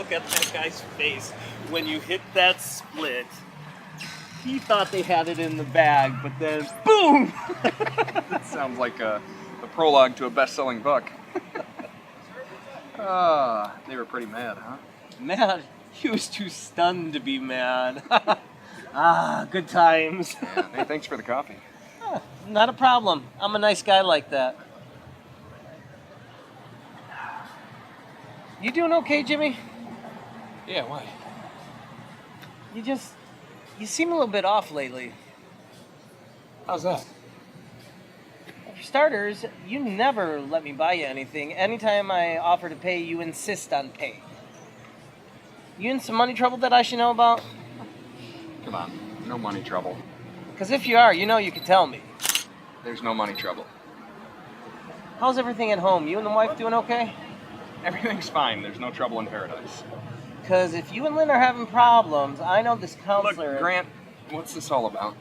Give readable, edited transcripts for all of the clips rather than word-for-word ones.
look at that guy's face when you hit that split. He thought they had it in the bag, but then boom! That sounds like the prologue to a best-selling book. They were pretty mad, huh? Mad? He was too stunned to be mad. Good times. Yeah. Hey, thanks for the coffee. Not a problem. I'm a nice guy like that. You doing okay, Jimmy? Yeah, why? You seem a little bit off lately. How's that? For starters, you never let me buy you anything. Anytime I offer to pay, you insist on paying. You in some money trouble that I should know about? Come on, no money trouble. Because if you are, you know you can tell me. There's no money trouble. How's everything at home? You and the wife doing okay? Everything's fine. There's no trouble in paradise. Because if you and Lynn are having problems, I know this counselor... Look, Grant, what's this all about?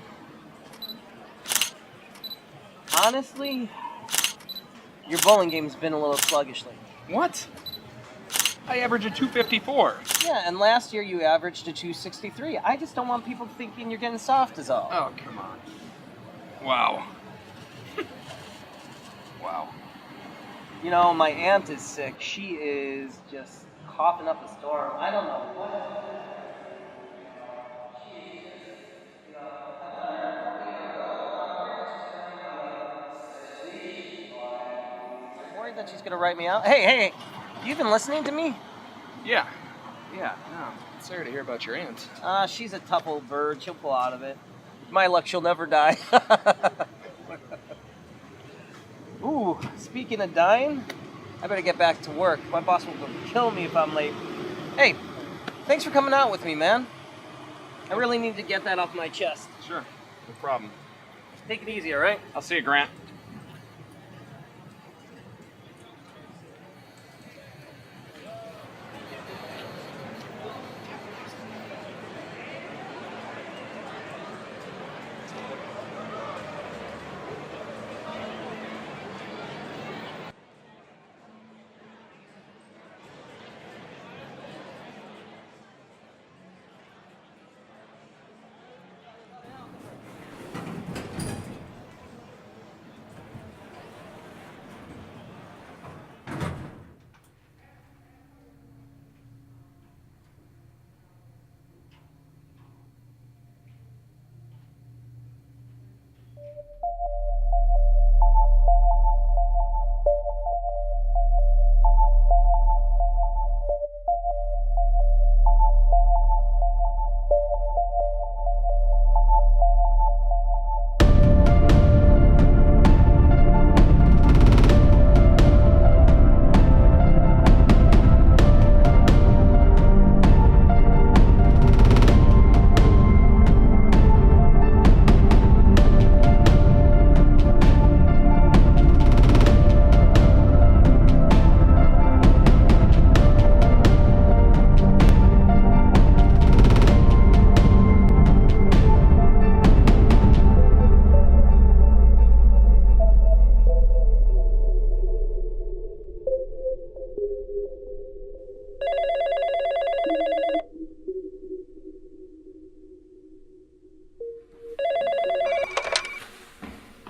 Honestly, your bowling game's been a little sluggish lately. What? I average a 254. Yeah, and last year you averaged a 263. I just don't want people thinking you're getting soft is all. Oh, come on. Wow. Wow. You know, my aunt is sick. She is just coughing up a storm. I don't know what. I'm worried that she's gonna write me out. Hey, you been listening to me? Yeah. No, sorry to hear about your aunt. She's a tough old bird. She'll pull out of it. My luck, she'll never die. Ooh, speaking of dying, I better get back to work. My boss will kill me if I'm late. Hey, thanks for coming out with me, man. I really need to get that off my chest. Sure, no problem. Take it easy, all right? I'll see you, Grant.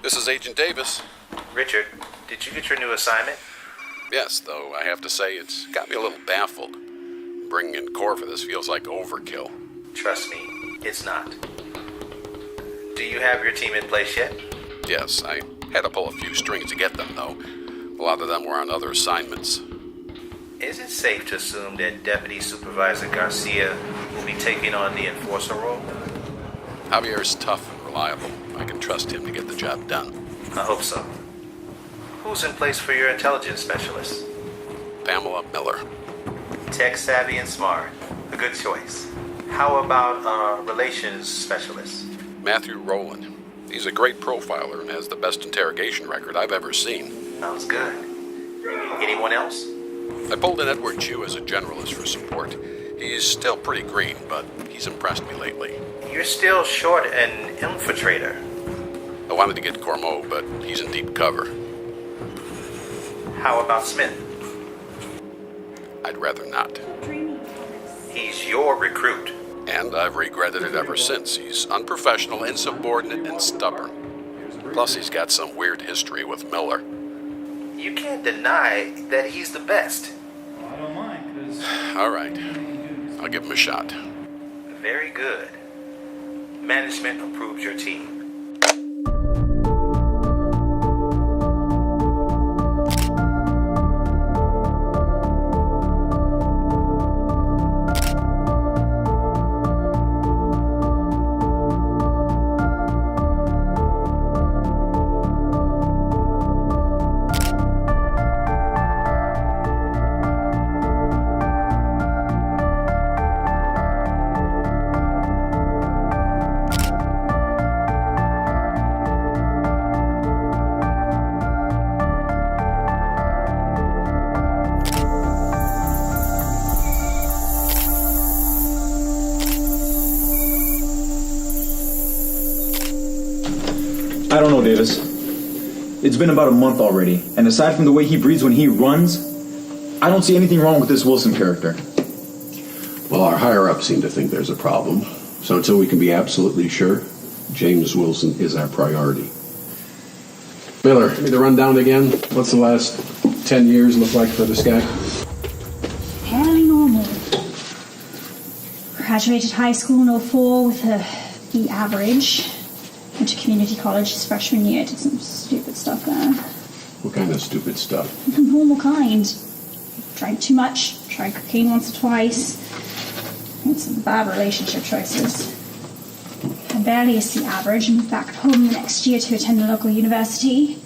This is Agent Davis. Richard, did you get your new assignment? Yes, though I have to say it's got me a little baffled. Bringing in Core for this feels like overkill. Trust me, it's not. Do you have your team in place yet? Yes, I had to pull a few strings to get them, though. A lot of them were on other assignments. Is it safe to assume that Deputy Supervisor Garcia will be taking on the enforcer role? Javier's tough and reliable. I can trust him to get the job done. I hope so. Who's in place for your intelligence specialist? Pamela Miller. Tech savvy and smart. A good choice. How about relations specialist? Matthew Rowland. He's a great profiler and has the best interrogation record I've ever seen. Sounds good. Anyone else? I pulled in Edward Chu as a generalist for support. He's still pretty green, but he's impressed me lately. You're still short an infiltrator. I wanted to get Cormeau, but he's in deep cover. How about Smith? I'd rather not. He's your recruit. And I've regretted it ever since. He's unprofessional, insubordinate, and stubborn. Plus, he's got some weird history with Miller. You can't deny that he's the best. I don't mind, because... All right. I'll give him a shot. Very good. Management approves your team. I don't know, Davis. It's been about a month already, and aside from the way he breathes when he runs, I don't see anything wrong with this Wilson character. Well, our higher-ups seem to think there's a problem. So until we can be absolutely sure, James Wilson is our priority. Miller, give me the rundown again. What's the last 10 years look like for this guy? Fairly normal. Graduated high school in '04 with a B average. Went to community college his freshman year, did some stupid stuff there. What kind of stupid stuff? The normal kind. Drank too much, tried cocaine once or twice. Made some bad relationship choices. Had barely a C average, moved back home the next year to attend a local university.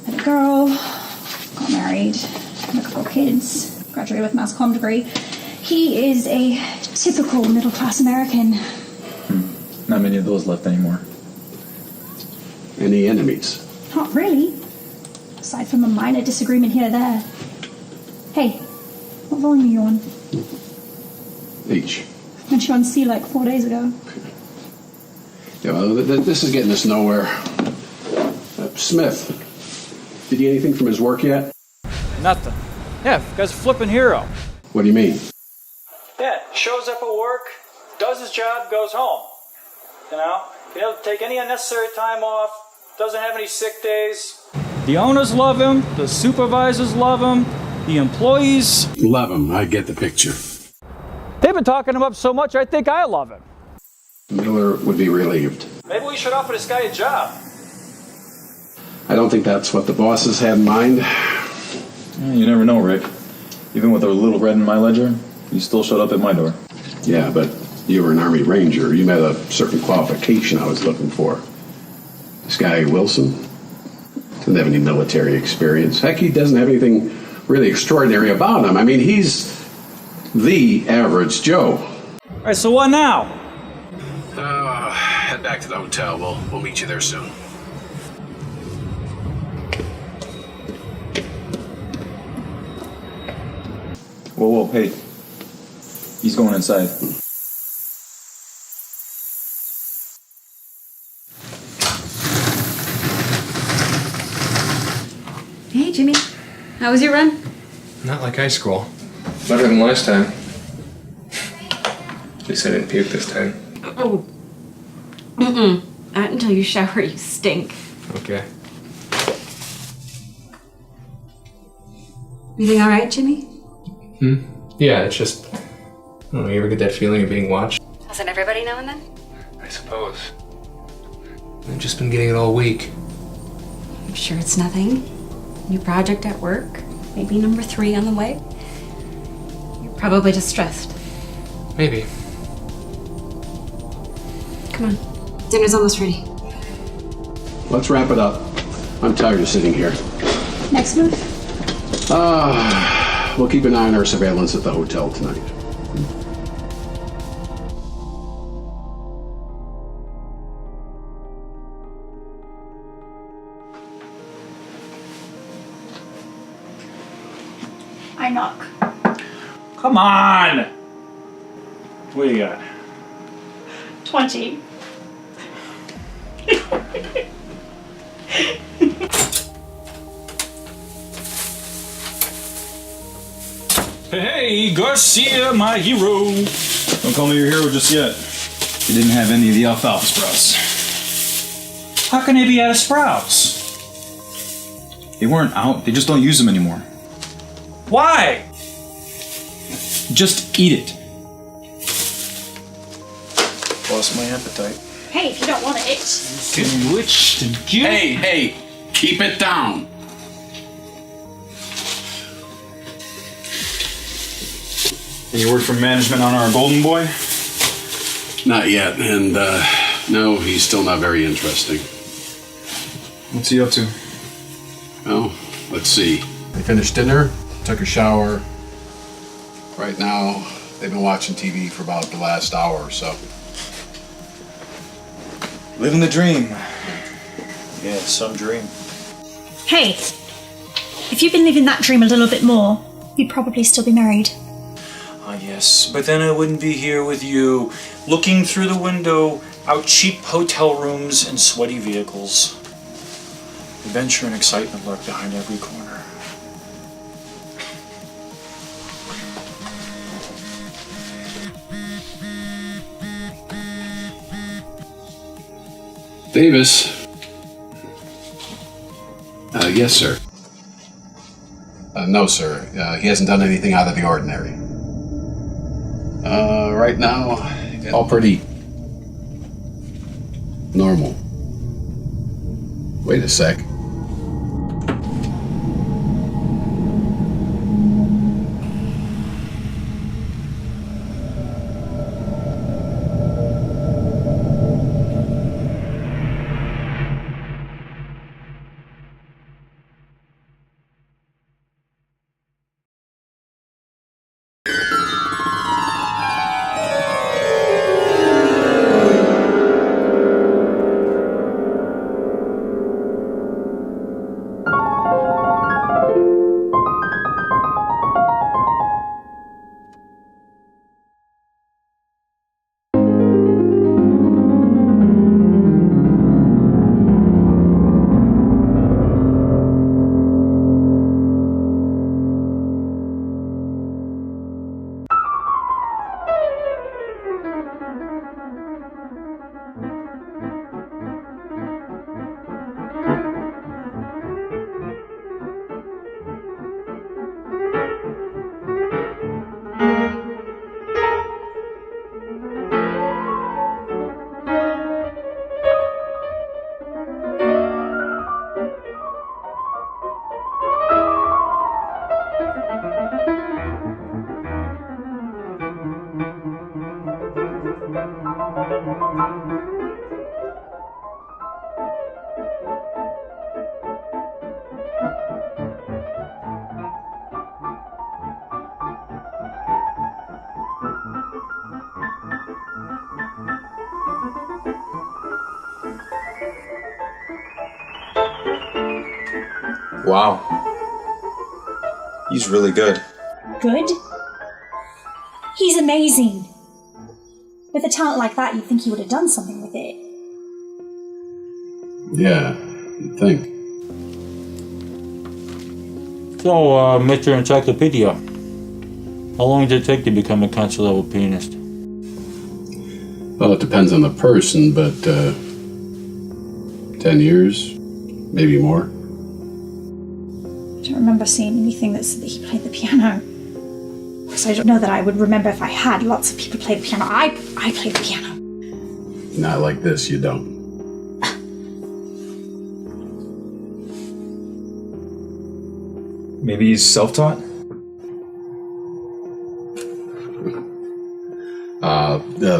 Met a girl, got married, had a couple of kids, graduated with a mass comm degree. He is a typical middle-class American. Not many of those left anymore. Any enemies? Not really. Aside from a minor disagreement here or there. Hey, what volume are you on? H. Went you on C like 4 days ago. Yeah, well, this is getting us nowhere. Smith, did you get anything from his work yet? Nothing. Yeah, guy's a flippin' hero. What do you mean? Yeah, shows up at work, does his job, goes home. You know? He doesn't take any unnecessary time off, doesn't have any sick days. The owners love him, the supervisors love him, the employees... Love him, I get the picture. They've been talking him up so much, I think I love him. Miller would be relieved. Maybe we should offer this guy a job. I don't think that's what the bosses had in mind. You never know, Rick. Even with a little red in my ledger, you still showed up at my door. Yeah, but you were an Army Ranger. You met a certain qualification I was looking for. This guy, Wilson, doesn't have any military experience. Heck, he doesn't have anything really extraordinary about him. I mean, he's the average Joe. All right, so what now? Head back to the hotel. We'll meet you there soon. Whoa, hey. He's going inside. Hey, Jimmy. How was your run? Not like high school. Better than last time. At least I didn't puke this time. Oh. Mm-mm. Not until you shower, you stink. Okay. Everything all right, Jimmy? Yeah, it's just... I don't know, you ever get that feeling of being watched? Doesn't everybody now and then? I suppose. I've just been getting it all week. You sure it's nothing? New project at work? Maybe number 3 on the way? You're probably just stressed. Maybe. Come on. Dinner's almost ready. Let's wrap it up. I'm tired of sitting here. Next move? We'll keep an eye on our surveillance at the hotel tonight. I knock. Come on! What do you got? 20. Hey, Garcia, my hero. Don't call me your hero just yet. You didn't have any of the alfalfa sprouts. How can they be out of sprouts? They weren't out. They just don't use them anymore. Why? Just eat it. Lost my appetite. Hey, if you don't want it. Which to get? Hey, keep it down. Any word from management on our golden boy? Not yet, and no, he's still not very interesting. What's he up to? Well, let's see. They finished dinner, took a shower. Right now, they've been watching TV for about the last hour or so. Living the dream. Yeah, some dream. Hey, if you'd been living that dream a little bit more, you'd probably still be married. Ah, yes, but then I wouldn't be here with you, looking through the window out cheap hotel rooms and sweaty vehicles. Adventure and excitement lurk behind every corner. Davis. Yes, sir. No, sir. He hasn't done anything out of the ordinary. Right now, all pretty normal. Wait a sec. Wow. He's really good. Good? He's amazing. With a talent like that, you'd think he would have done something with it. Yeah, you'd think. So, Mr. Encyclopedia, how long did it take to become a concert-level pianist? Well, it depends on the person, but 10 years, maybe more. I don't remember seeing anything that said that he played the piano. Because I don't know that I would remember if I had. Lots of people play the piano. I play the piano. Not like this, you don't. Maybe he's self-taught?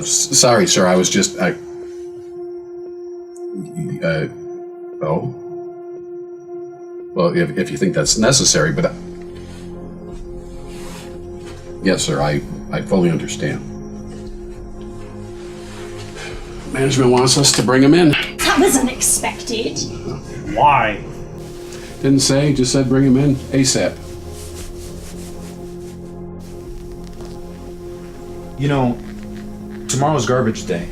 Sorry, sir, I was just, oh? Well, if you think that's necessary, but... yes, sir, I fully understand. Management wants us to bring him in. That was unexpected. Why? Didn't say, just said bring him in ASAP. You know, tomorrow's garbage day.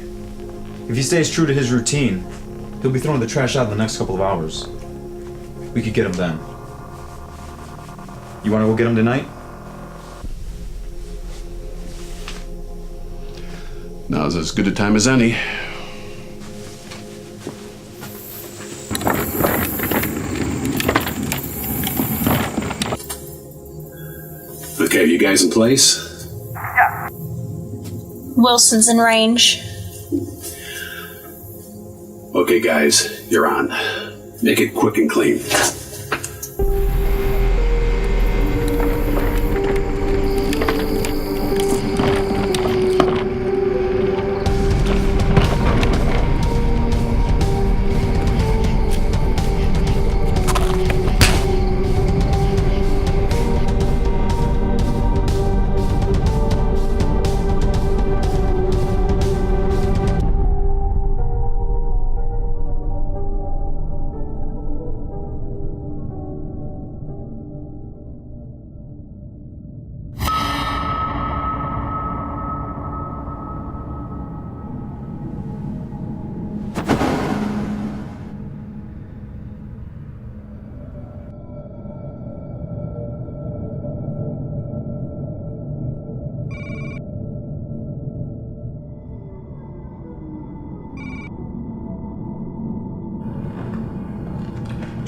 If he stays true to his routine, he'll be throwing the trash out in the next couple of hours. We could get him then. You want to go get him tonight? Now's as good a time as any. Okay, you guys in place? Wilson's in range. Okay, guys, you're on. Make it quick and clean.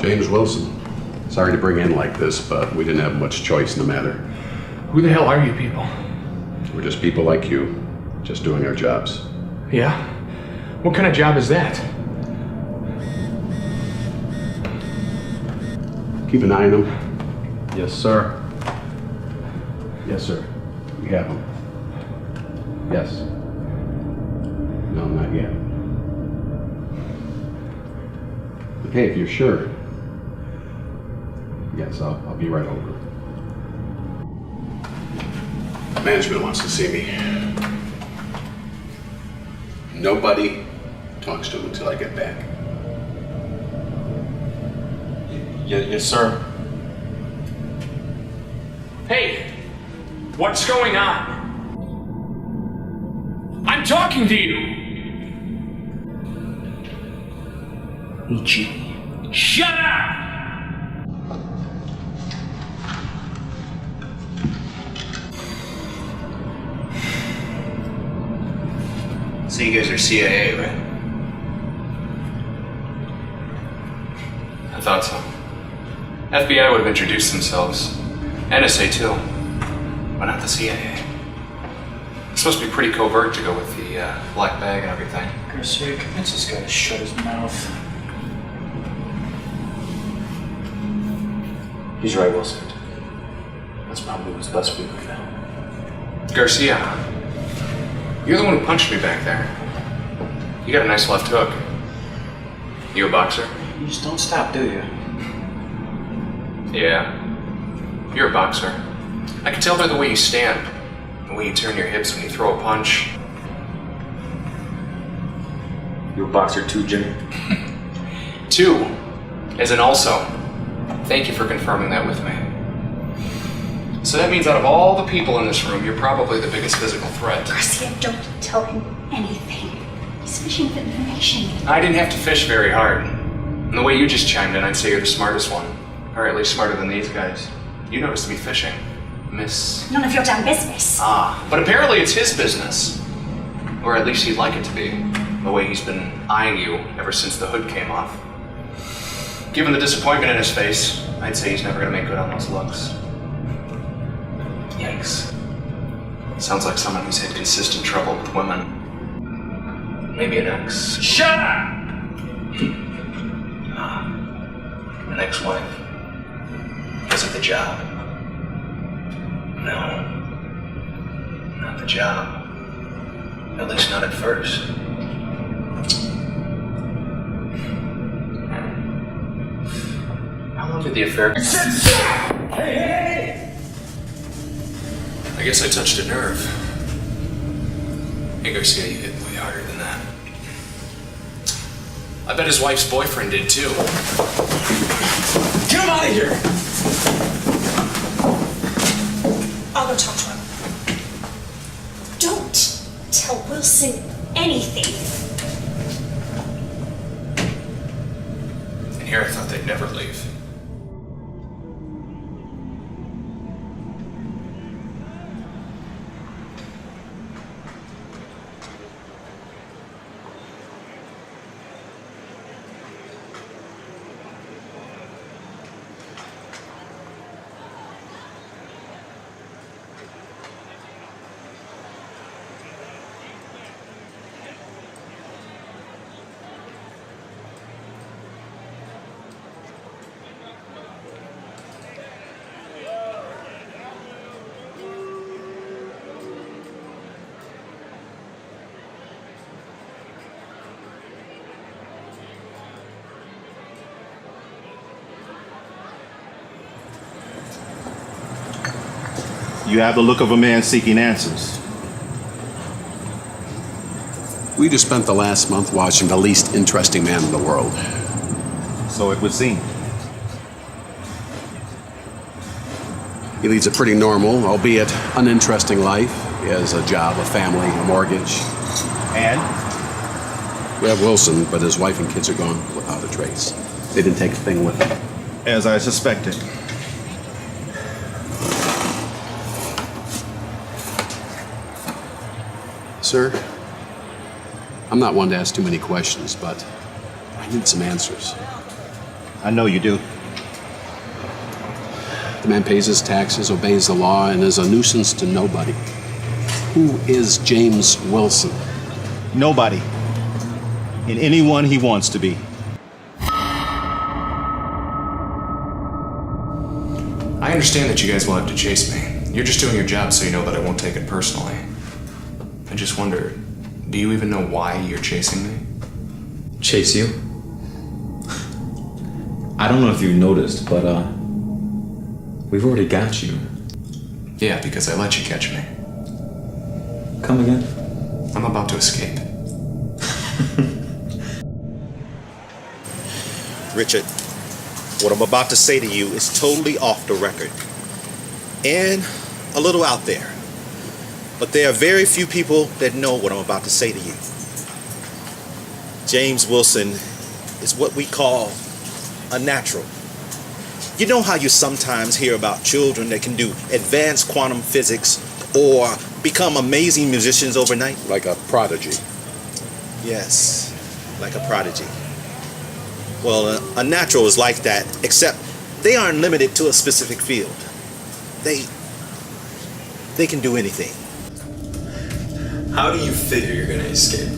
James Wilson. Sorry to bring in like this, but we didn't have much choice in the matter. Who the hell are you people? We're just people like you, just doing our jobs. Yeah? What kind of job is that? Keep an eye on them. Yes, sir. Yes, sir. We have them. Yes. No, not yet. Okay, if you're sure. Yes, I'll be right over. Management wants to see me. Nobody talks to him until I get back. Yes, sir. Hey! What's going on? I'm talking to you! Ichi. Shut up! So you guys are CIA, right? I thought so. FBI would have introduced themselves. NSA too. But not the CIA. It's supposed to be pretty covert to go with the black bag and everything. Garcia, convince this guy to shut his mouth. He's right, Wilson. That's probably what's best for you right now. Garcia, you're the one who punched me back there. You got a nice left hook. You a boxer? You just don't stop, do you? Yeah. You're a boxer. I can tell by the way you stand, the way you turn your hips when you throw a punch. You're a boxer too, Jimmy? Two, as in also. Thank you for confirming that with me. So that means out of all the people in this room, you're probably the biggest physical threat. Garcia, don't tell him anything. He's fishing for information. I didn't have to fish very hard. And the way you just chimed in, I'd say you're the smartest one. Or at least smarter than these guys. You noticed me fishing, Miss... None of your damn business. Ah, but apparently it's his business. Or at least he'd like it to be. The way he's been eyeing you ever since the hood came off. Given the disappointment in his face, I'd say he's never gonna make good on those looks. Yikes. Sounds like someone who's had consistent trouble with women. Maybe an ex. Shut up! An ex-wife? Was it the job? No. Not the job. At least not at first. How long did the affair... Hey! I guess I touched a nerve. Hey, Garcia, you hit way harder than that. I bet his wife's boyfriend did too. Get him out of here! I'll go talk to him. Don't tell Wilson anything. And here I thought they'd never leave. You have the look of a man seeking answers. We just spent the last month watching the least interesting man in the world. So it would seem. He leads a pretty normal, albeit uninteresting life. He has a job, a family, a mortgage. And? We have Wilson, but his wife and kids are gone without a trace. They didn't take a thing with them. As I suspected. Sir, I'm not one to ask too many questions, but I need some answers. I know you do. The man pays his taxes, obeys the law, and is a nuisance to nobody. Who is James Wilson? Nobody. And anyone he wants to be. I understand that you guys will have to chase me. You're just doing your job so you know that I won't take it personally. I just wonder, do you even know why you're chasing me? Chase you? I don't know if you've noticed, but we've already got you. Yeah, because I let you catch me. Come again? I'm about to escape. Richard, what I'm about to say to you is totally off the record and a little out there. But there are very few people that know what I'm about to say to you. James Wilson is what we call a natural. You know how you sometimes hear about children that can do advanced quantum physics or become amazing musicians overnight? Like a prodigy. Yes, like a prodigy. Well, a natural is like that, except they aren't limited to a specific field. They can do anything. How do you figure you're gonna escape?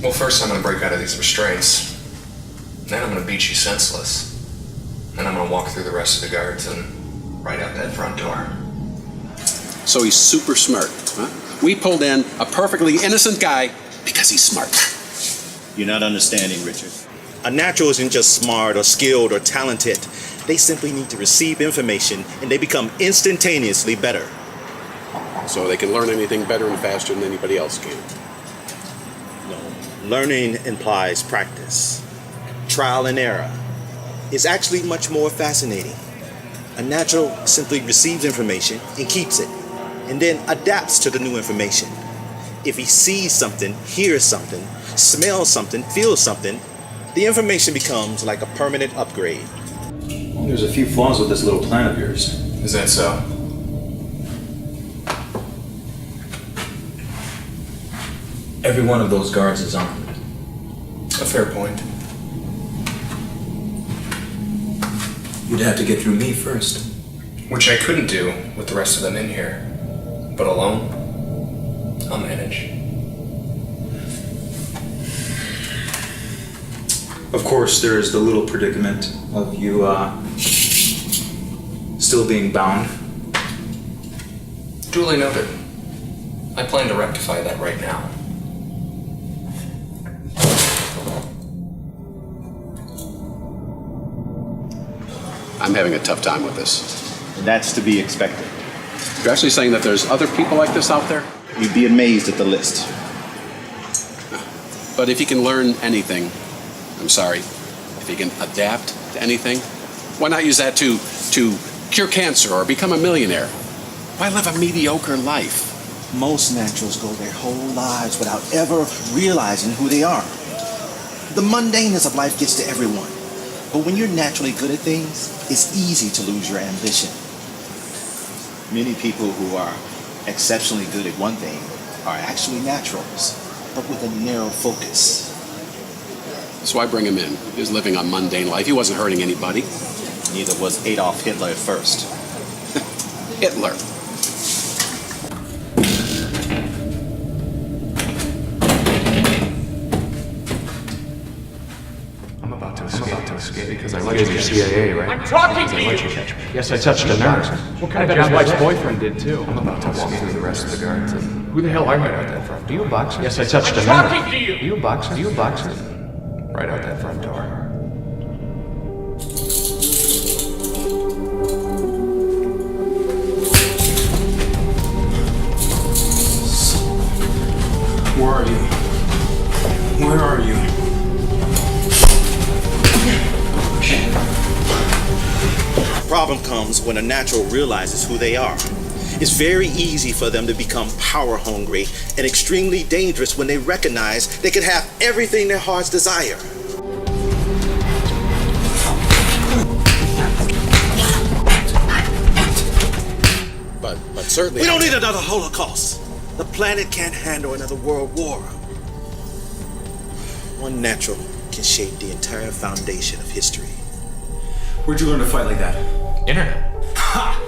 Well, first I'm gonna break out of these restraints. Then I'm gonna beat you senseless. Then I'm gonna walk through the rest of the guards and right out that front door. So he's super smart, huh? We pulled in a perfectly innocent guy because he's smart. You're not understanding, Richard. A natural isn't just smart or skilled or talented. They simply need to receive information and they become instantaneously better. So they can learn anything better and faster than anybody else can. No, learning implies practice. Trial and error is actually much more fascinating. A natural simply receives information and keeps it, and then adapts to the new information. If he sees something, hears something, smells something, feels something, the information becomes like a permanent upgrade. There's a few flaws with this little plan of yours. Is that so? Every one of those guards is armed. A fair point. You'd have to get through me first. Which I couldn't do with the rest of them in here. But alone, I'll manage. Of course, there is the little predicament of you still being bound. Duly noted. I plan to rectify that right now. I'm having a tough time with this. That's to be expected. You're actually saying that there's other people like this out there? You'd be amazed at the list. But if he can learn anything, I'm sorry, if he can adapt to anything, why not use that to cure cancer or become a millionaire? Why live a mediocre life? Most naturals go their whole lives without ever realizing who they are. The mundaneness of life gets to everyone. But when you're naturally good at things, it's easy to lose your ambition. Many people who are exceptionally good at one thing are actually naturals, but with a narrow focus. So I bring him in. He was living a mundane life. He wasn't hurting anybody. Neither was Adolf Hitler at first. Hitler. I'm about to escape because I let you catch CIA, right? I'm talking to you! Yes, I touched a nurse. What kind of job? His wife's boyfriend did too. I'm about to walk through the rest of the guards and Who the hell are right you? out that front Do you box? Yes, I touched a I'm nurse. talking to you! Do you box? Do you box? Right out that front door. comes when a natural realizes who they are. It's very easy for them to become power hungry and extremely dangerous when they recognize they can have everything their hearts desire. But certainly... We don't need another Holocaust. The planet can't handle another world war. One natural can shape the entire foundation of history. Where'd you learn to fight like that? Internet. Ha!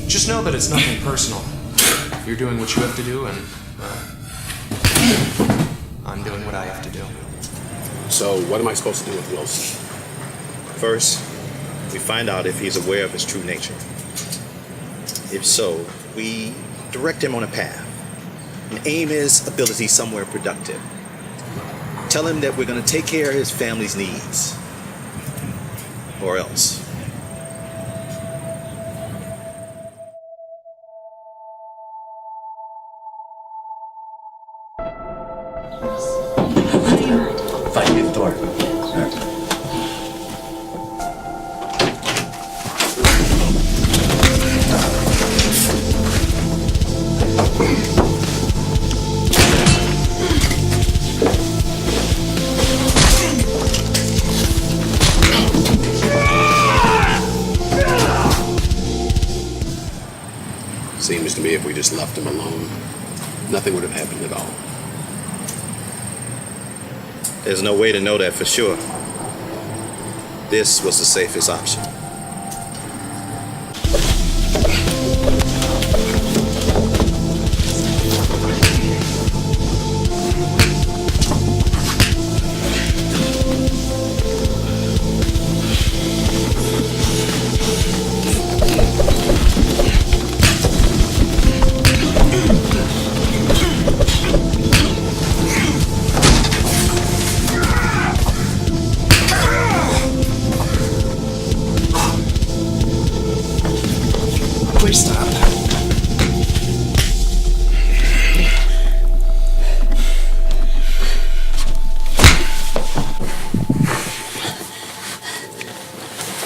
Just know that it's nothing personal. You're doing what you have to do, and, I'm doing what I have to do. So, what am I supposed to do with Wilson? First, we find out if he's aware of his true nature. If so, we direct him on a path and aim his ability somewhere productive. Tell him that we're going to take care of his family's needs. Or else. Fine, get the door. Seems to me if we just left him alone, nothing would have happened at all. There's no way to know that for sure. This was the safest option. Please stop.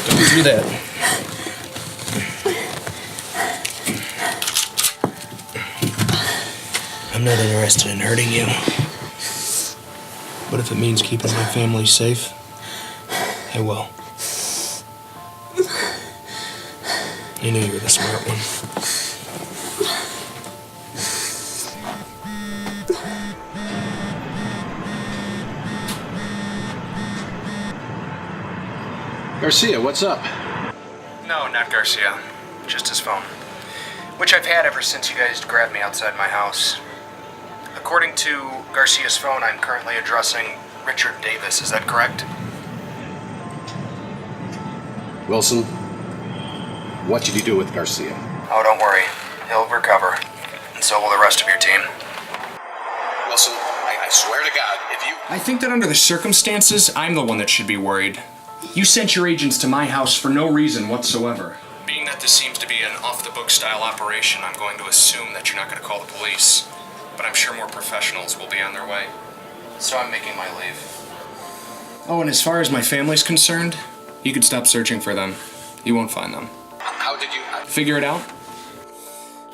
Don't do that. I'm not interested in hurting you. But if it means keeping my family safe, I will. I knew you were the smart one. Garcia, what's up? No, not Garcia. Just his phone. Which I've had ever since you guys grabbed me outside my house. According to Garcia's phone, I'm currently addressing Richard Davis. Is that correct? Wilson, what did you do with Garcia? Oh, don't worry. He'll recover. And so will the rest of your team. Wilson, I swear to God, if you... I think that under the circumstances, I'm the one that should be worried. You sent your agents to my house for no reason whatsoever. Being that this seems to be an off-the-book style operation, I'm going to assume that you're not going to call the police. But I'm sure more professionals will be on their way. So I'm making my leave. Oh, and as far as my family's concerned, you could stop searching for them. You won't find them. How did you... Figure it out?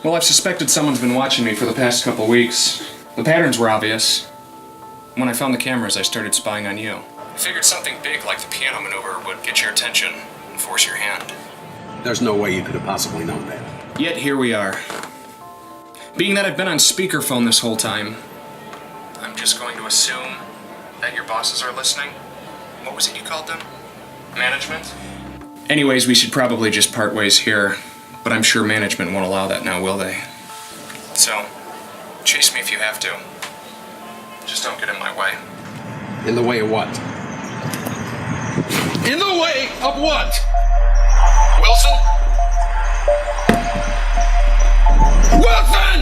Well, I've suspected someone's been watching me for the past couple weeks. The patterns were obvious. When I found the cameras, I started spying on you. I figured something big like the piano maneuver would get your attention and force your hand. There's no way you could have possibly known that. Yet here we are. Being that I've been on speakerphone this whole time, I'm just going to assume that your bosses are listening. What was it you called them? Management? Anyways, we should probably just part ways here, but I'm sure management won't allow that now, will they? So, chase me if you have to. Just don't get in my way. In the way of what? In the way of what? Wilson? Wilson!